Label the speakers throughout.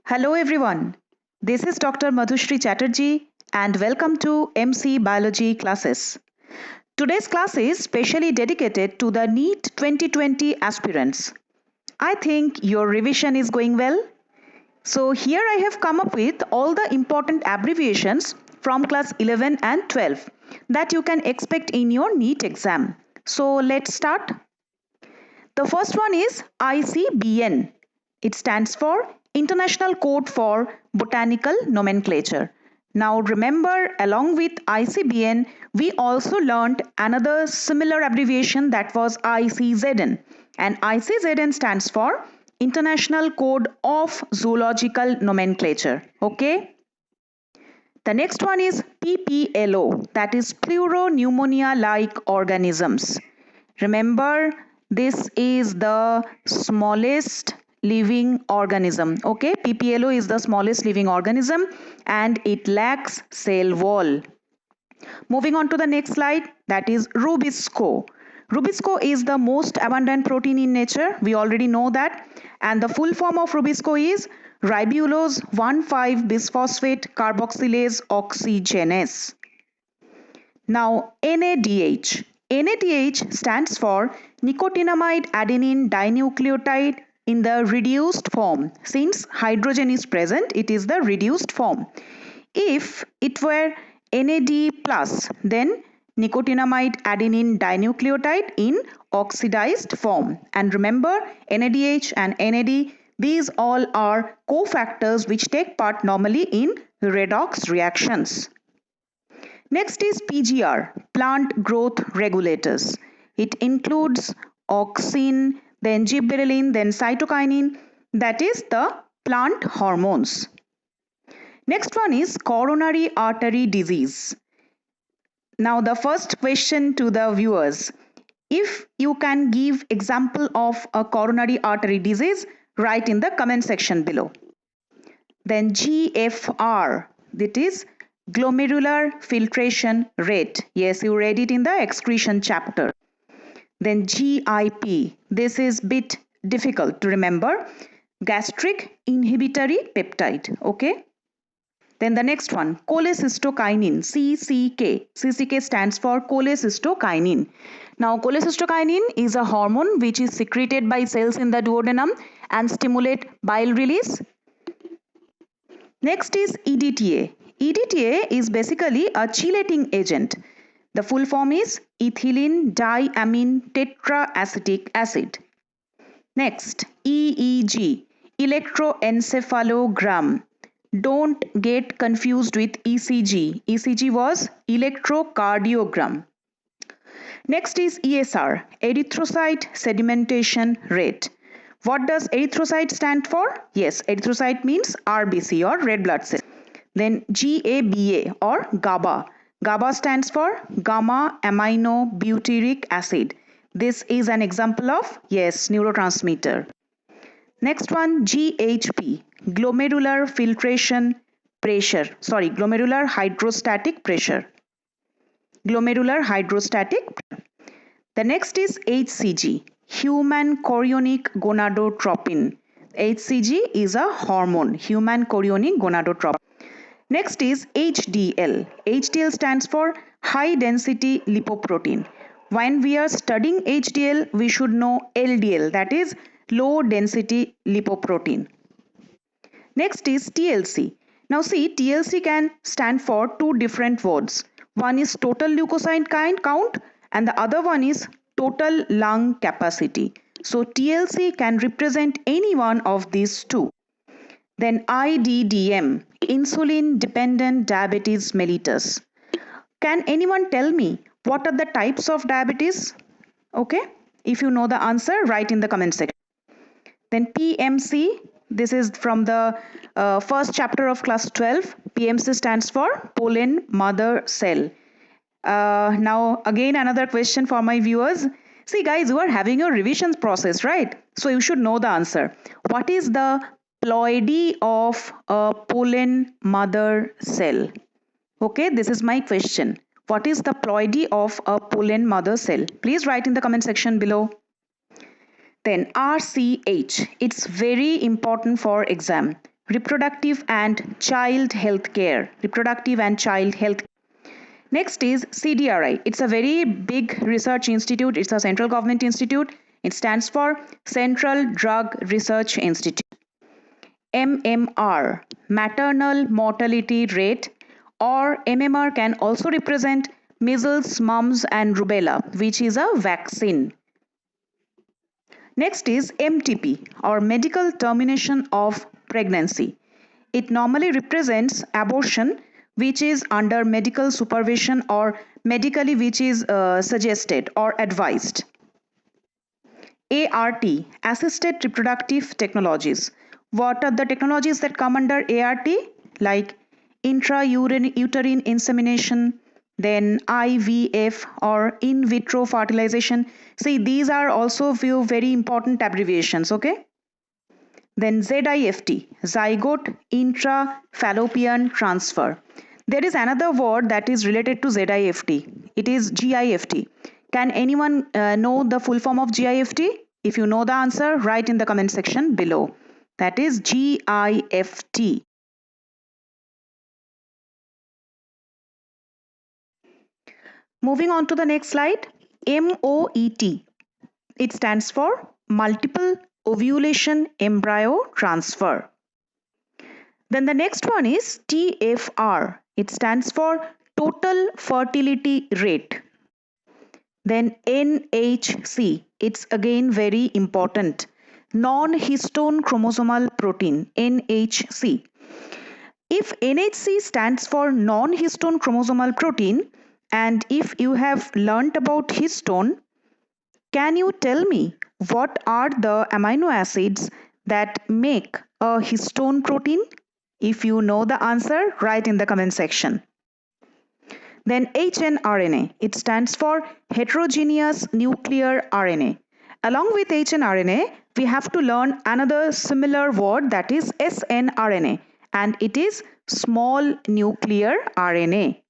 Speaker 1: Hello everyone. This is Dr. Madhushri Chatterjee and welcome to MC Biology classes. Today's class is specially dedicated to the NEET 2020 aspirants. I think your revision is going well. So here I have come up with all the important abbreviations from class 11 and 12 that you can expect in your NEET exam. So let's start. The first one is ICBN. It stands for International Code for Botanical Nomenclature. Now remember, along with ICBN, we also learned another similar abbreviation that was ICZN. And ICZN stands for International Code of Zoological Nomenclature. Okay? The next one is PPLO, that is Pleuropneumonia-like organisms. Remember, this is the smallest living organism. Okay, PPLO is the smallest living organism and it lacks cell wall. Moving on to the next slide, that is Rubisco. Rubisco is the most abundant protein in nature. We already know that. And the full form of Rubisco is ribulose 1,5-bisphosphate carboxylase oxygenase. Now NADH. NADH stands for nicotinamide adenine dinucleotide in the reduced form. Since hydrogen is present, it is the reduced form. If it were NAD plus, then nicotinamide adenine dinucleotide in oxidized form. And remember, NADH and NAD, these all are cofactors which take part normally in redox reactions. Next is PGR, plant growth regulators. It includes auxin, then gibberellin, then cytokinin, that is the plant hormones. Next one is coronary artery disease. Now the first question to the viewers, if you can give example of a coronary artery disease, write in the comment section below. Then GFR, that is glomerular filtration rate. Yes, you read it in the excretion chapter. Then GIP, this is bit difficult to remember, gastric inhibitory peptide. Okay. Then the next one, cholecystokinin, CCK. CCK stands for cholecystokinin. Now cholecystokinin is a hormone which is secreted by cells in the duodenum and stimulate bile release. Next is EDTA. EDTA is basically a chelating agent. The full form is ethylene diamine tetraacetic acid. Next, EEG, electroencephalogram. Don't get confused with ECG. ECG was electrocardiogram. Next is ESR, erythrocyte sedimentation rate. What does erythrocyte stand for? Yes, erythrocyte means RBC or red blood cell. Then GABA or GABA. GABA stands for gamma amino butyric acid. This is an example of, yes, neurotransmitter. Next one, GHP, glomerular filtration pressure. Sorry, glomerular hydrostatic pressure. Glomerular hydrostatic. The next is HCG, human chorionic gonadotropin. HCG is a hormone, human chorionic gonadotropin. Next is HDL. HDL stands for high density lipoprotein. When we are studying HDL, we should know LDL, that is low density lipoprotein. Next is TLC. Now see, TLC can stand for two different words. One is total leukocyte count and the other one is total lung capacity. So TLC can represent any one of these two. Then IDDM, insulin dependent diabetes mellitus. Can anyone tell me what are the types of diabetes? Okay, if you know the answer, write in the comment section. Then PMC, this is from the first chapter of class 12. PMC stands for pollen mother cell. Now again another question for my viewers. See guys, you are having your revisions process, right? So you should know the answer. What is the ploidy of a pollen mother cell? Okay, this is my question. What is the ploidy of a pollen mother cell? Please write in the comment section below. Then RCH, it's very important for exam. reproductive and child health care. Reproductive and child health. Next is CDRI. It's a very big research institute. It's a central government institute. It stands for Central Drug Research Institute. MMR, maternal mortality rate, or MMR can also represent measles, mumps and rubella, which is a vaccine. Next is MTP, or medical termination of pregnancy. It normally represents abortion which is under medical supervision or medically which is suggested or advised. ART, assisted reproductive technologies. What are the technologies that come under ART? Like intrauterine insemination, then IVF or in vitro fertilization. See, these are also few very important abbreviations, okay? Then ZIFT, zygote intrafallopian transfer. There is another word that is related to ZIFT. It is GIFT. Can anyone know the full form of GIFT? If you know the answer, write in the comment section below. That is GIFT. Moving on to the next slide, MOET. It stands for multiple ovulation embryo transfer. Then the next one is TFR. It stands for total fertility rate. Then NHC. It's again very important. Non-histone chromosomal protein, NHC. If NHC stands for non-histone chromosomal protein, and if you have learnt about histone, can you tell me what are the amino acids that make a histone protein? If you know the answer, write in the comment section. Then hnRNA, it stands for heterogeneous nuclear RNA. Along with hnRNA, we have to learn another similar word, that is snRNA, and it is small nuclear RNA.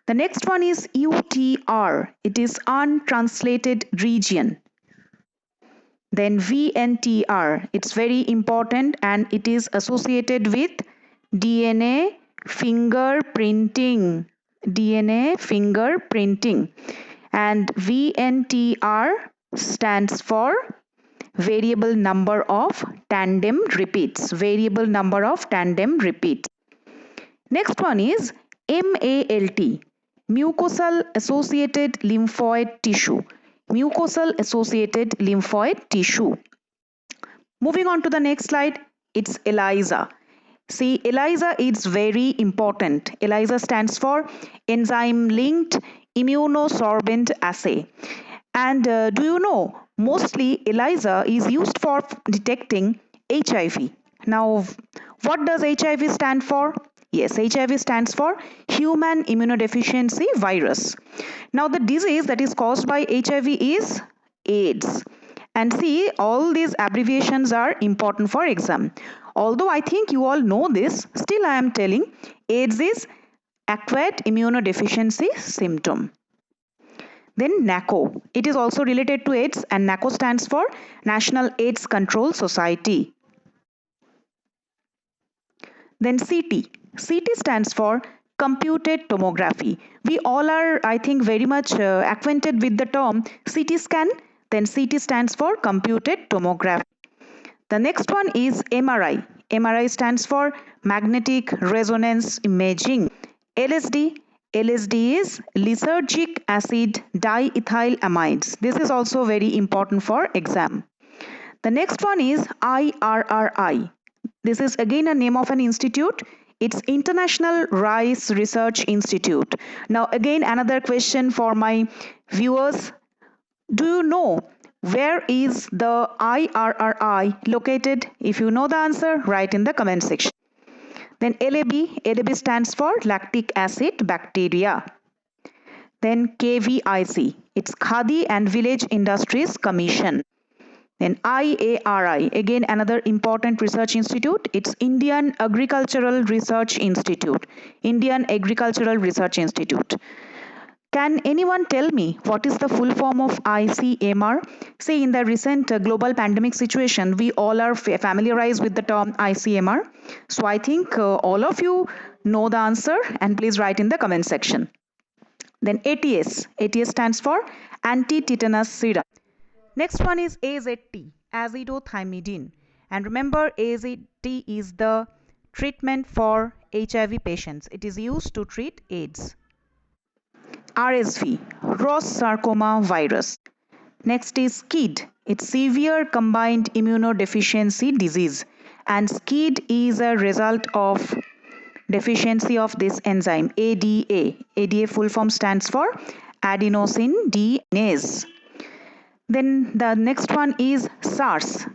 Speaker 1: The next one is UTR. It is untranslated region. Then VNTR. It's very important and it is associated with DNA fingerprinting. DNA fingerprinting. And VNTR stands for variable number of tandem repeats. Variable number of tandem repeats. Next one is MALT. Mucosal associated lymphoid tissue. Mucosal associated lymphoid tissue. Moving on to the next slide, it's ELISA. See, ELISA is very important. ELISA stands for enzyme linked immunosorbent assay. And do you know, mostly ELISA is used for detecting HIV. Now, what does HIV stand for? Yes, HIV stands for human immunodeficiency virus. Now, the disease that is caused by HIV is AIDS. And see, all these abbreviations are important for exam. Although I think you all know this, still I am telling, AIDS is acquired immunodeficiency symptom. Then NACO. It is also related to AIDS, and NACO stands for National AIDS Control Society. Then CT. CT stands for computed tomography. We all are, I think, very much acquainted with the term CT scan. Then CT stands for computed tomography. The next one is MRI. MRI stands for magnetic resonance imaging. LSD. LSD is lysergic acid diethylamines. This is also very important for exam. The next one is IRRI. This is again a name of an institute. It's International Rice Research Institute. Now again another question for my viewers. Do you know where is the IRRI located? If you know the answer, write in the comment section. Then LAB. LAB stands for lactic acid bacteria. Then KVIC. It's Khadi and Village Industries Commission. Then IARI, again another important research institute. It's Indian Agricultural Research Institute. Indian Agricultural Research Institute. Can anyone tell me what is the full form of ICMR? See, in the recent global pandemic situation, we all are familiarized with the term ICMR. So I think all of you know the answer, and please write in the comment section. Then ATS. ATS stands for anti-tetanus serum. Next one is AZT, azithromycin. And remember, AZT is the treatment for HIV patients. It is used to treat AIDS. RSV, Ross sarcoma virus. Next is SCID. It's severe combined immunodeficiency disease. And SCID is a result of deficiency of this enzyme ADA. ADA full form stands for adenosine deaminase. Then the next one is SARS,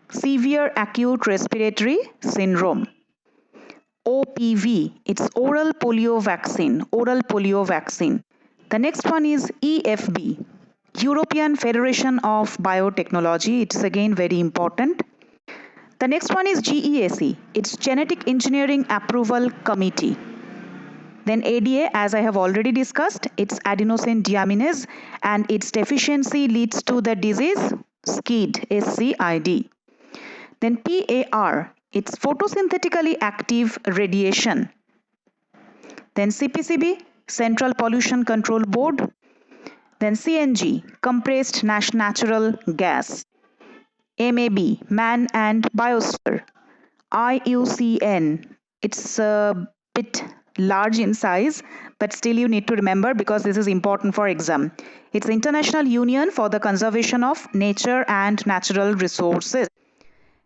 Speaker 1: severe acute respiratory syndrome. OPV, it's oral polio vaccine, oral polio vaccine. The next one is EFB, European Federation of Biotechnology. It's again very important. The next one is GEAC, it's Genetic Engineering Approval Committee. Then ADA, as I have already discussed, it's adenosine deaminase, and its deficiency leads to the disease SCID, SCID. Then PAR, it's photosynthetically active radiation. Then CPCB, Central Pollution Control Board. Then CNG, compressed natural gas. MAB, man and biosphere. IUCN, it's a bit large in size, but still you need to remember because this is important for exam. It's International Union for the Conservation of Nature and Natural Resources.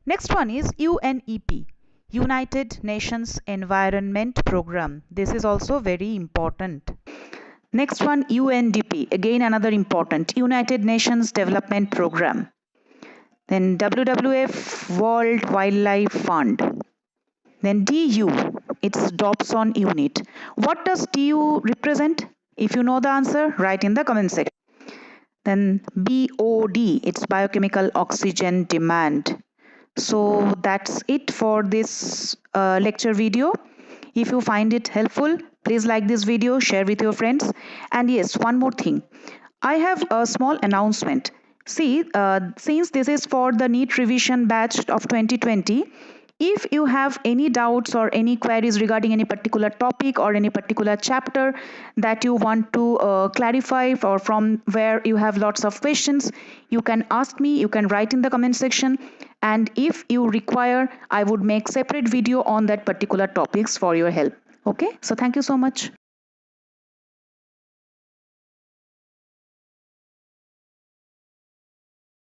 Speaker 1: Next one is UNEP, United Nations Environment Program. This is also very important. Next one, UNDP, again another important, United Nations Development Program. Then WWF, World Wildlife Fund. Then DU, it's Dobson unit. What does DU represent? If you know the answer, write in the comment section. Then BOD, it's biochemical oxygen demand. So that's it for this lecture video. If you find it helpful, please like this video, share with your friends. And yes, one more thing. I have a small announcement. See, since this is for the NEET revision batch of 2020, if you have any doubts or any queries regarding any particular topic or any particular chapter that you want to clarify, or from where you have lots of questions, you can ask me, you can write in the comment section, and if you require, I would make separate video on that particular topics for your help. Okay, so thank you so much.